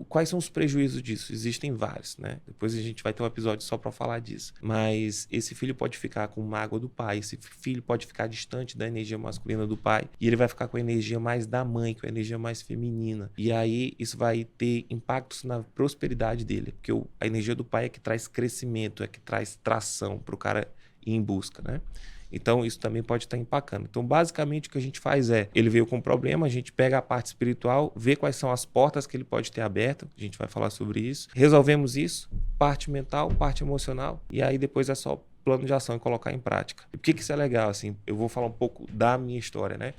quais são os prejuízos disso? Existem vários, né? Depois a gente vai ter um episódio só para falar disso. Mas esse filho pode ficar com mágoa do pai, esse filho pode ficar distante da energia masculina do pai, e ele vai ficar com a energia mais da mãe, com a energia mais feminina. E aí isso vai ter impactos na prosperidade dele, porque a energia do pai é que traz crescimento, é que traz tração para o cara ir em busca, né? Então, isso também pode estar empacando. Então, basicamente, o que a gente faz é, ele veio com um problema, a gente pega a parte espiritual, vê quais são as portas que ele pode ter aberto, a gente vai falar sobre isso. Resolvemos isso, parte mental, parte emocional, e aí depois é só plano de ação e colocar em prática. E por que isso é legal, assim? Eu vou falar um pouco da minha história, né?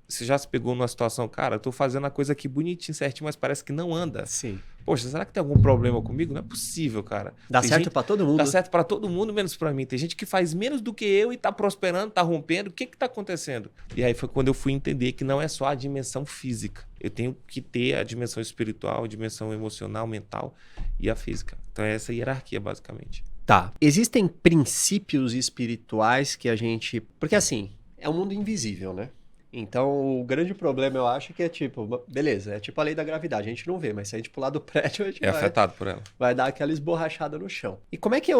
Você já se pegou numa situação, cara, eu tô fazendo a coisa aqui bonitinho, certinho, mas parece que não anda. Sim. Poxa, será que tem algum problema comigo? Não é possível, cara. Dá certo pra todo mundo. Dá certo pra todo mundo, menos pra mim. Tem gente que faz menos do que eu e tá prosperando, tá rompendo. O que tá acontecendo? E aí foi quando eu fui entender que não é só a dimensão física. Eu tenho que ter a dimensão espiritual, a dimensão emocional, mental e a física. Então é essa hierarquia, basicamente. Tá. Existem princípios espirituais que a gente... Porque assim, é um mundo invisível, né? Então, o grande problema, eu acho, que é tipo... Beleza, é tipo a lei da gravidade. A gente não vê, mas se a gente pular do prédio, a gente afetado por ela. Vai dar aquela esborrachada no chão. E como é que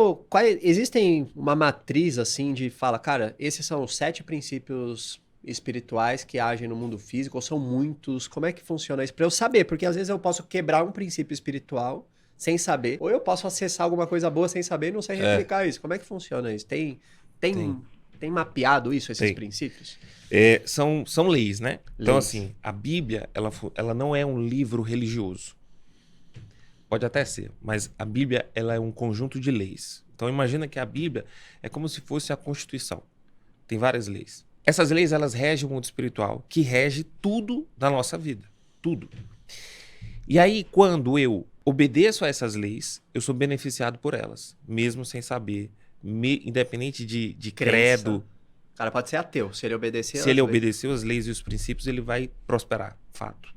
existem uma matriz, assim, de fala, cara, esses são os 7 princípios espirituais que agem no mundo físico, ou são muitos? Como é que funciona isso? Pra eu saber, porque às vezes eu posso quebrar um princípio espiritual sem saber, ou eu posso acessar alguma coisa boa sem saber e não sei replicar isso. Como é que funciona isso? Tem mapeado isso, esses princípios? São leis, né? Então, assim, a Bíblia, ela não é um livro religioso. Pode até ser, mas a Bíblia, ela é um conjunto de leis. Então, imagina que a Bíblia é como se fosse a Constituição. Tem várias leis. Essas leis, elas regem o mundo espiritual, que rege tudo da nossa vida. Tudo. E aí, quando eu obedeço a essas leis, eu sou beneficiado por elas, mesmo sem saber, independente de credo. O cara pode ser ateu, se ele obedecer Se ele obedeceu as leis e os princípios, ele vai prosperar, fato.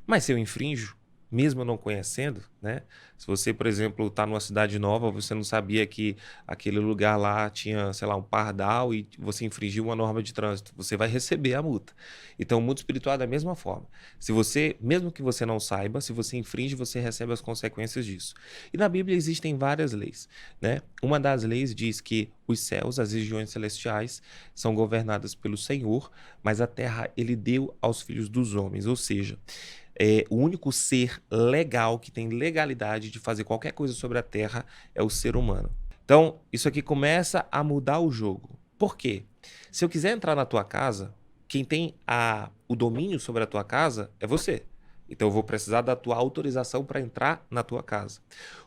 Mas se eu infrinjo, mesmo eu não conhecendo, né? Se você, por exemplo, está numa cidade nova, você não sabia que aquele lugar lá tinha, sei lá, um pardal e você infringiu uma norma de trânsito, você vai receber a multa. Então, o mundo espiritual é da mesma forma. Se você, mesmo que você não saiba, se você infringe, você recebe as consequências disso. E na Bíblia existem várias leis, né? Uma das leis diz que os céus, as regiões celestiais, são governadas pelo Senhor, mas a terra ele deu aos filhos dos homens, ou seja, o único ser legal que tem legalidade de fazer qualquer coisa sobre a Terra é o ser humano. Então, isso aqui começa a mudar o jogo. Por quê? Se eu quiser entrar na tua casa, quem tem o domínio sobre a tua casa é você. Então, eu vou precisar da tua autorização para entrar na tua casa.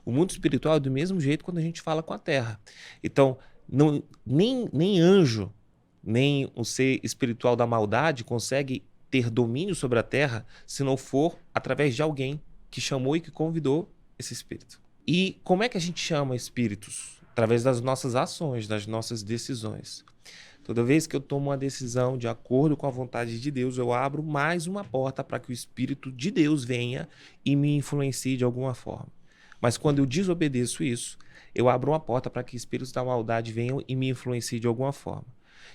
O mundo espiritual é do mesmo jeito quando a gente fala com a Terra. Então, nem anjo, nem o ser espiritual da maldade consegue ter domínio sobre a terra se não for através de alguém que chamou e que convidou esse espírito. E como é que a gente chama espíritos? Através das nossas ações, das nossas decisões. Toda vez que eu tomo uma decisão de acordo com a vontade de Deus, eu abro mais uma porta para que o Espírito de Deus venha e me influencie de alguma forma. Mas quando eu desobedeço isso, eu abro uma porta para que espíritos da maldade venham e me influenciem de alguma forma.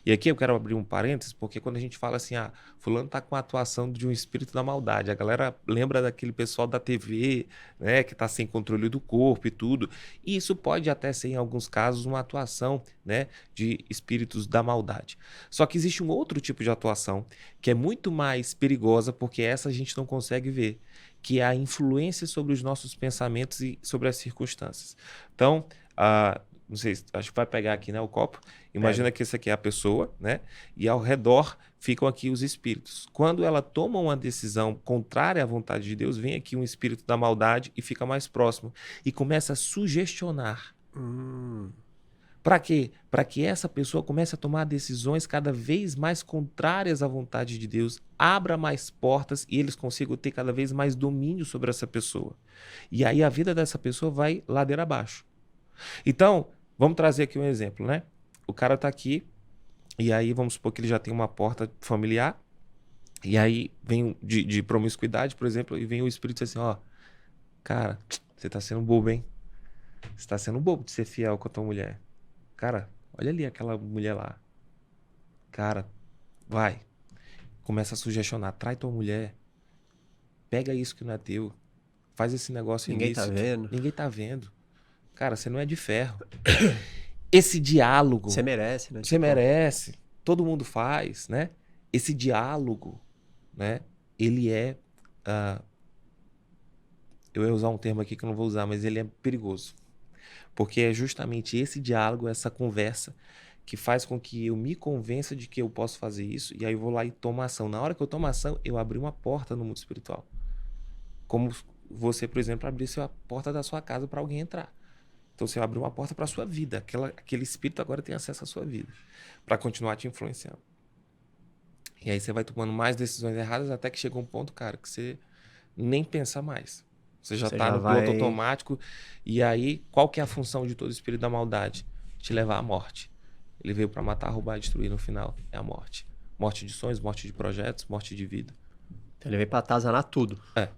E aqui eu quero abrir um parênteses, porque quando a gente fala assim, fulano está com a atuação de um espírito da maldade, a galera lembra daquele pessoal da TV, né, que está sem controle do corpo e tudo. E isso pode até ser, em alguns casos, uma atuação, né, de espíritos da maldade. Só que existe um outro tipo de atuação que é muito mais perigosa, porque essa a gente não consegue ver, que é a influência sobre os nossos pensamentos e sobre as circunstâncias. Então, não sei, acho que vai pegar aqui, né, o copo. Imagina que essa aqui é a pessoa, né? E ao redor ficam aqui os espíritos. Quando ela toma uma decisão contrária à vontade de Deus, vem aqui um espírito da maldade e fica mais próximo. E começa a sugestionar. Para quê? Para que essa pessoa comece a tomar decisões cada vez mais contrárias à vontade de Deus, abra mais portas e eles consigam ter cada vez mais domínio sobre essa pessoa. E aí a vida dessa pessoa vai ladeira abaixo. Então, vamos trazer aqui um exemplo, né? O cara está aqui e aí vamos supor que ele já tem uma porta familiar e aí vem de promiscuidade, por exemplo, e vem o espírito assim, cara, você está sendo bobo, hein? Você está sendo bobo de ser fiel com a tua mulher. Cara, olha ali aquela mulher lá. Cara, vai. Começa a sugestionar. Trai tua mulher. Pega isso que não é teu. faz esse negócio Ninguém tá ilícito. vendo. Ninguém tá vendo. Cara, você não é de ferro. Esse diálogo... Você merece, né? Você merece. Todo mundo faz, né? Esse diálogo, né? Ele é... eu ia usar um termo aqui que eu não vou usar, mas ele é perigoso. Porque é justamente esse diálogo, essa conversa, que faz com que eu me convença de que eu posso fazer isso, e aí eu vou lá e tomo ação. Na hora que eu tomo ação, eu abri uma porta no mundo espiritual. Como você, por exemplo, abrisse a porta da sua casa para alguém entrar. Então você abriu uma porta para a sua vida. Aquele espírito agora tem acesso à sua vida, para continuar te influenciando. E aí você vai tomando mais decisões erradas até que chega um ponto, cara, que você nem pensa mais. Você já está no piloto automático. E aí, qual que é a função de todo espírito da maldade? Te levar à morte. Ele veio para matar, roubar e destruir. No final, é a morte. Morte de sonhos, morte de projetos, morte de vida. Então ele veio para atazanar tudo. É.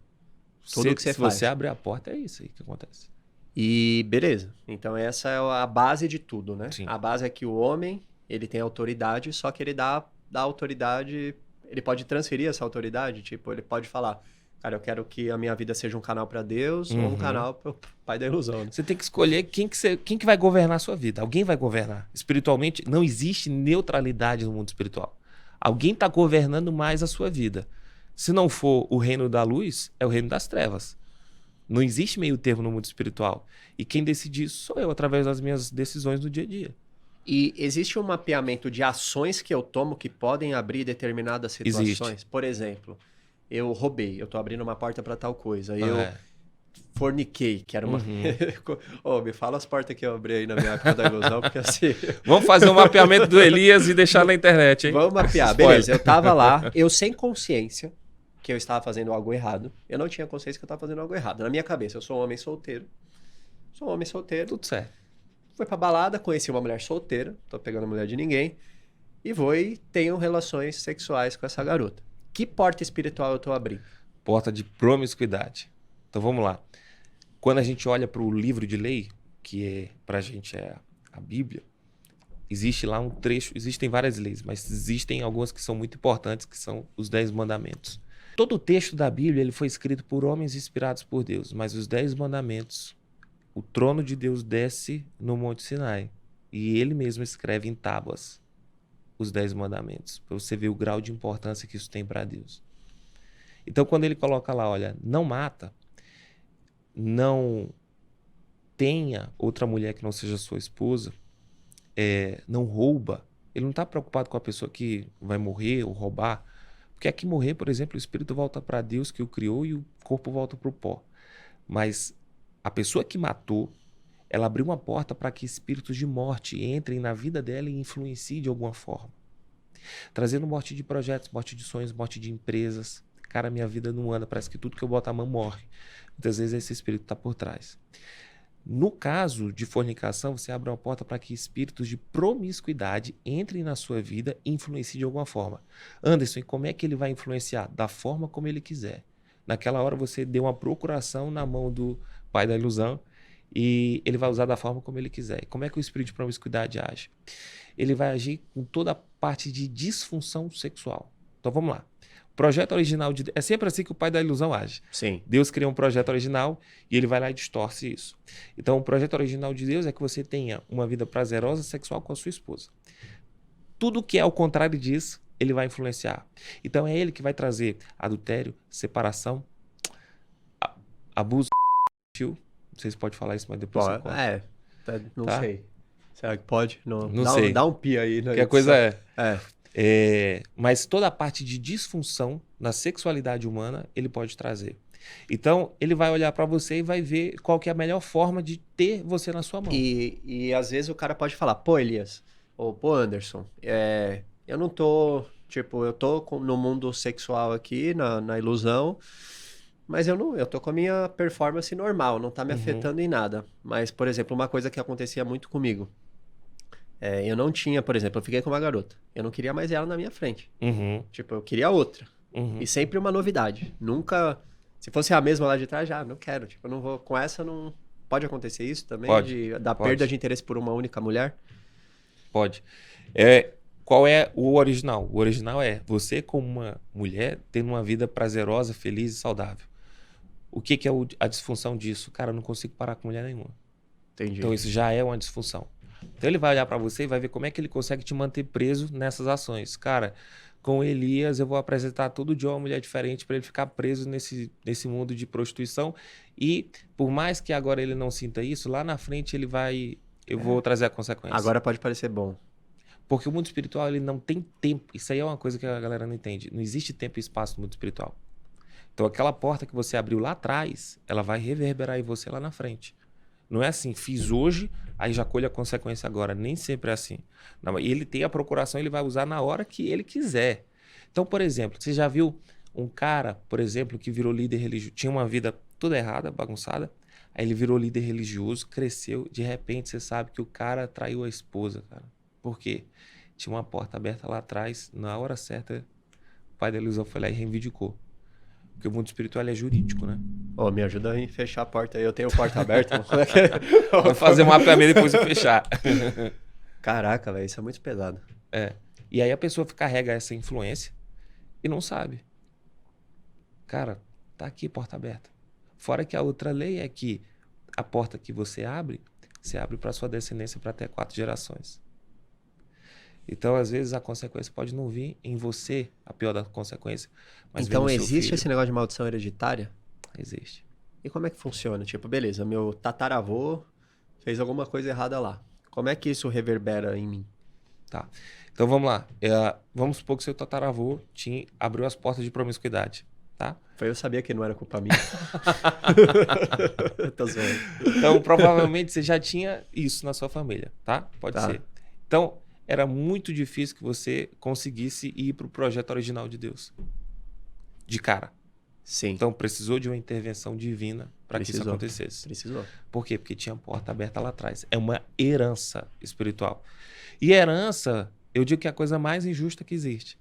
Tudo que você faz. Se você abrir a porta, é isso aí que acontece. E beleza. Então essa é a base de tudo, né? Sim. A base é que o homem, ele tem autoridade, só que ele dá autoridade... Ele pode transferir essa autoridade, tipo, ele pode falar... Cara, eu quero que a minha vida seja um canal para Deus ou um canal para o pai da ilusão. Né? Você tem que escolher quem que vai governar a sua vida. Alguém vai governar. Espiritualmente, não existe neutralidade no mundo espiritual. Alguém está governando mais a sua vida. Se não for o reino da luz, é o reino das trevas. Não existe meio termo no mundo espiritual. E quem decide isso sou eu, através das minhas decisões do dia a dia. E existe um mapeamento de ações que eu tomo que podem abrir determinadas situações? Existe. Por exemplo... Eu roubei, eu tô abrindo uma porta pra tal coisa. Eu forniquei, que era uma... me fala as portas que eu abri aí na minha época da ilusão, porque assim... Vamos fazer um mapeamento do Elias e deixar na internet, hein? Vamos mapear. Beleza, eu tava lá, eu sem consciência que eu estava fazendo algo errado. Eu não tinha consciência que eu estava fazendo algo errado. Na minha cabeça, eu sou um homem solteiro. Tudo certo. Fui pra balada, conheci uma mulher solteira, tô pegando a mulher de ninguém, e vou e tenho relações sexuais com essa garota. Que porta espiritual eu estou abrindo? Porta de promiscuidade. Então vamos lá. Quando a gente olha para o livro de lei, que para a gente é a Bíblia, existe lá um trecho, existem várias leis, mas existem algumas que são muito importantes, que são os 10 mandamentos. Todo o texto da Bíblia ele foi escrito por homens inspirados por Deus, mas os 10 mandamentos, o trono de Deus desce no Monte Sinai e ele mesmo escreve em tábuas os 10 mandamentos, para você ver o grau de importância que isso tem para Deus. Então, quando ele coloca lá, olha, não mata, não tenha outra mulher que não seja sua esposa, não rouba, ele não está preocupado com a pessoa que vai morrer ou roubar, porque aqui morrer, por exemplo, o espírito volta para Deus que o criou e o corpo volta para o pó. Mas a pessoa que matou, ela abriu uma porta para que espíritos de morte entrem na vida dela e influenciem de alguma forma. Trazendo morte de projetos, morte de sonhos, morte de empresas. Cara, minha vida não anda, parece que tudo que eu boto a mão morre. Muitas vezes esse espírito está por trás. No caso de fornicação, você abre uma porta para que espíritos de promiscuidade entrem na sua vida e influenciem de alguma forma. Anderson, e como é que ele vai influenciar? Da forma como ele quiser. Naquela hora você deu uma procuração na mão do pai da ilusão, e ele vai usar da forma como ele quiser. Como é que o espírito de promiscuidade age? Ele vai agir com toda a parte de disfunção sexual. Então vamos lá. O projeto original de Deus, é sempre assim que o pai da ilusão age. Sim. Deus cria um projeto original e ele vai lá e distorce isso. Então o projeto original de Deus é que você tenha uma vida prazerosa sexual com a sua esposa. Tudo que é ao contrário disso, ele vai influenciar. Então é ele que vai trazer adultério, separação, abuso, não sei se pode falar isso, mas depois você conta. Não sei. Será que pode? Não sei. Dá um pi aí. Que a coisa mas toda a parte de disfunção na sexualidade humana, ele pode trazer. Então, ele vai olhar para você e vai ver qual que é a melhor forma de ter você na sua mão. E às vezes o cara pode falar, pô, Elias, ou pô, Anderson, eu não tô, tipo, eu tô no mundo sexual aqui, na ilusão, mas eu tô com a minha performance normal, não tá me afetando em nada. Mas, por exemplo, uma coisa que acontecia muito comigo, eu não tinha, por exemplo, eu fiquei com uma garota, eu não queria mais ela na minha frente. Tipo, eu queria outra. E sempre uma novidade. Nunca, se fosse a mesma lá de trás, já, não quero. Tipo, eu não vou, com essa não... Pode acontecer isso também? Pode. Perda de interesse por uma única mulher? Pode. Qual é o original? O original é você como uma mulher tendo uma vida prazerosa, feliz e saudável. O que é a disfunção disso? Cara, eu não consigo parar com mulher nenhuma. Entendi. Então isso já é uma disfunção. Então ele vai olhar para você e vai ver como é que ele consegue te manter preso nessas ações. Cara, com Elias eu vou apresentar todo dia uma mulher diferente para ele ficar preso nesse mundo de prostituição. E por mais que agora ele não sinta isso, lá na frente ele vai... Eu vou trazer a consequência. Agora pode parecer bom. Porque o mundo espiritual ele não tem tempo. Isso aí é uma coisa que a galera não entende. Não existe tempo e espaço no mundo espiritual. Então aquela porta que você abriu lá atrás, ela vai reverberar em você lá na frente. Não é assim, fiz hoje, aí já colho a consequência agora. Nem sempre é assim. Não, ele tem a procuração, ele vai usar na hora que ele quiser. Então, por exemplo, você já viu um cara, por exemplo, que virou líder religioso, tinha uma vida toda errada, bagunçada, aí ele virou líder religioso, cresceu, de repente você sabe que o cara traiu a esposa, cara. Por quê? Tinha uma porta aberta lá atrás, na hora certa, o pai da ilusão foi lá e reivindicou. Porque o mundo espiritual é jurídico, né? Ô, me ajuda a fechar a porta aí. Eu tenho porta aberta. Como é que é? Vamos fazer um mapeamento depois de fechar. Caraca, velho, isso é muito pesado. É. E aí a pessoa carrega essa influência e não sabe. Cara, tá aqui porta aberta. Fora que a outra lei é que a porta que você abre para sua descendência para até 4 gerações. Então, às vezes, a consequência pode não vir em você, a pior da consequência, mas então, vem no seu existe filho. esse negócio de maldição hereditária? Existe. E como é que funciona? Tipo, beleza, meu tataravô fez alguma coisa errada lá. Como é que isso reverbera em mim? Tá. Então, vamos lá. Vamos supor que seu tataravô abriu as portas de promiscuidade, tá? Eu sabia que não era culpa minha. Tô zoando. Então, provavelmente, você já tinha isso na sua família, tá? Pode ser. Então, era muito difícil que você conseguisse ir para o projeto original de Deus. De cara. Sim. Então, precisou de uma intervenção divina para que isso acontecesse. Precisou. Por quê? Porque tinha porta aberta lá atrás. É uma herança espiritual. E herança, eu digo que é a coisa mais injusta que existe.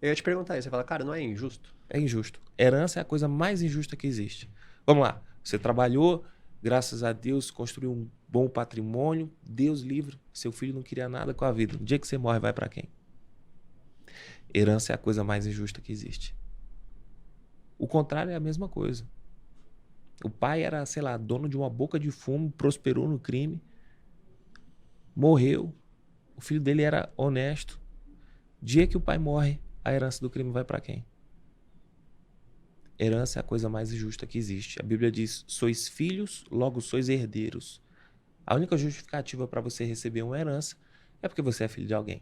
Eu ia te perguntar isso. Você fala, cara, não é injusto? É injusto. Herança é a coisa mais injusta que existe. Vamos lá. Você trabalhou, graças a Deus, construiu um bom patrimônio, Deus livre, seu filho não queria nada com a vida. No dia que você morre, vai para quem? Herança é a coisa mais injusta que existe. O contrário é a mesma coisa. O pai era, sei lá, dono de uma boca de fumo, prosperou no crime, morreu, o filho dele era honesto. Dia que o pai morre, a herança do crime vai para quem? Herança é a coisa mais injusta que existe. A Bíblia diz, sois filhos, logo sois herdeiros. A única justificativa para você receber uma herança é porque você é filho de alguém.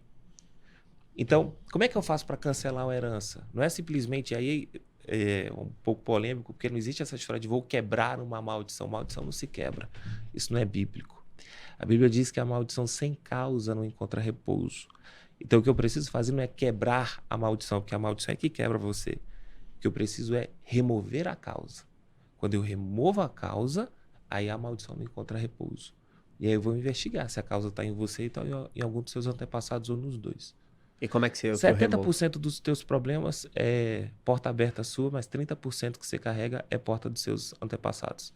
Então, como é que eu faço para cancelar uma herança? Não é simplesmente, aí é um pouco polêmico, porque não existe essa história de vou quebrar uma maldição. Maldição não se quebra. Isso não é bíblico. A Bíblia diz que a maldição sem causa não encontra repouso. Então, o que eu preciso fazer não é quebrar a maldição, porque a maldição é que quebra você. O que eu preciso é remover a causa. Quando eu removo a causa, aí a maldição não encontra repouso. E aí eu vou investigar se a causa está em você e está em algum dos seus antepassados ou nos dois. E como é que você... 70% dos teus problemas é porta aberta sua, mas 30% que você carrega é porta dos seus antepassados.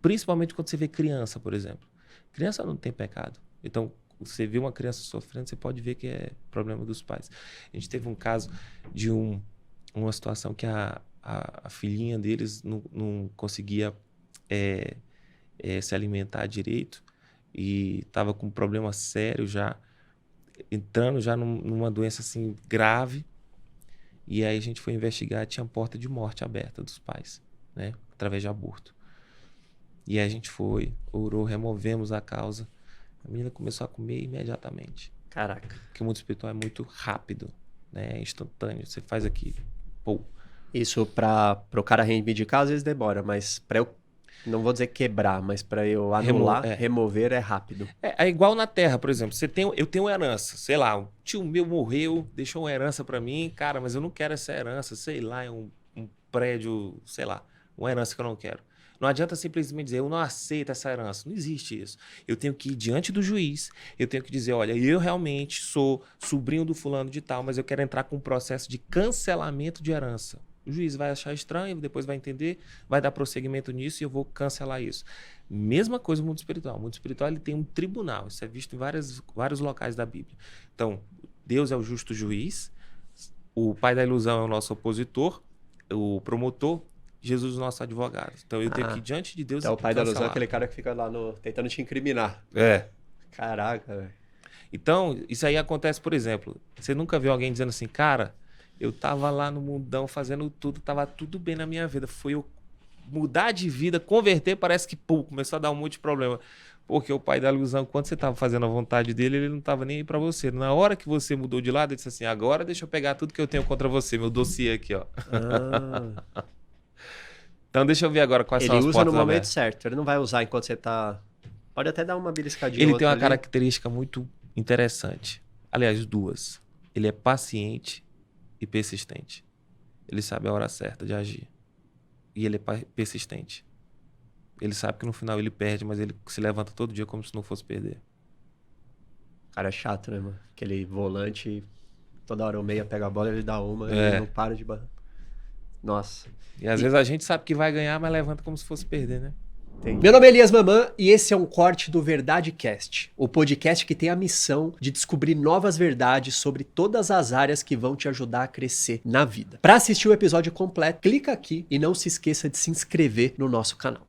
Principalmente quando você vê criança, por exemplo. Criança não tem pecado. Então, você vê uma criança sofrendo, você pode ver que é problema dos pais. A gente teve um caso de uma situação que a filhinha deles não conseguia se alimentar direito e estava com um problema sério já, entrando já numa doença assim grave. E aí a gente foi investigar, tinha porta de morte aberta dos pais, né, através de aborto. E aí a gente foi, orou, removemos a causa. A menina começou a comer imediatamente. Caraca. Porque o mundo espiritual é muito rápido, né, é instantâneo. Você faz aqui, pô. Isso para o cara reivindicar às vezes demora, mas para eu, não vou dizer quebrar, mas para eu anular, remover é rápido. É igual na terra, por exemplo. Eu tenho uma herança, sei lá, um tio meu morreu, deixou uma herança para mim, cara, mas eu não quero essa herança, sei lá, é um prédio, sei lá, uma herança que eu não quero. Não adianta simplesmente dizer, eu não aceito essa herança. Não existe isso. Eu tenho que ir diante do juiz, eu tenho que dizer, olha, eu realmente sou sobrinho do fulano de tal, mas eu quero entrar com um processo de cancelamento de herança. O juiz vai achar estranho, depois vai entender, vai dar prosseguimento nisso e eu vou cancelar isso. Mesma coisa no mundo espiritual. O mundo espiritual ele tem um tribunal. Isso é visto em vários locais da Bíblia. Então, Deus é o justo juiz, o pai da ilusão é o nosso opositor, o promotor, Jesus, nosso advogado. Então eu tenho que ir diante de Deus Então o pai da ilusão é cancelar. aquele cara que fica lá tentando te incriminar. É. Caraca, velho. Então, isso aí acontece, por exemplo, você nunca viu alguém dizendo assim, cara, eu tava lá no mundão fazendo tudo, tava tudo bem na minha vida. Foi eu mudar de vida, converter, parece que, pô, começou a dar um monte de problema. Porque o pai da ilusão, quando você tava fazendo a vontade dele, ele não tava nem aí pra você. Na hora que você mudou de lado, ele disse assim, agora deixa eu pegar tudo que eu tenho contra você, meu dossiê aqui, ó. Então deixa eu ver agora quais são as Ele usa portas no momento abertas. certo, ele não vai usar enquanto você tá... Pode até dar uma beliscadinha Ele outra tem uma ali. característica muito interessante. Aliás, duas. Ele é paciente e persistente. Ele sabe a hora certa de agir. E ele é persistente. Ele sabe que no final ele perde, mas ele se levanta todo dia como se não fosse perder. Cara, é chato, né, mano? Aquele volante, toda hora o meia pega a bola, ele dá uma, É. ele não para de... Nossa. E às vezes a gente sabe que vai ganhar, mas levanta como se fosse perder, né? Entendi. Meu nome é Elias Mamã e esse é um corte do Verdade Cast, o podcast que tem a missão de descobrir novas verdades sobre todas as áreas que vão te ajudar a crescer na vida. Para assistir o episódio completo, clica aqui e não se esqueça de se inscrever no nosso canal.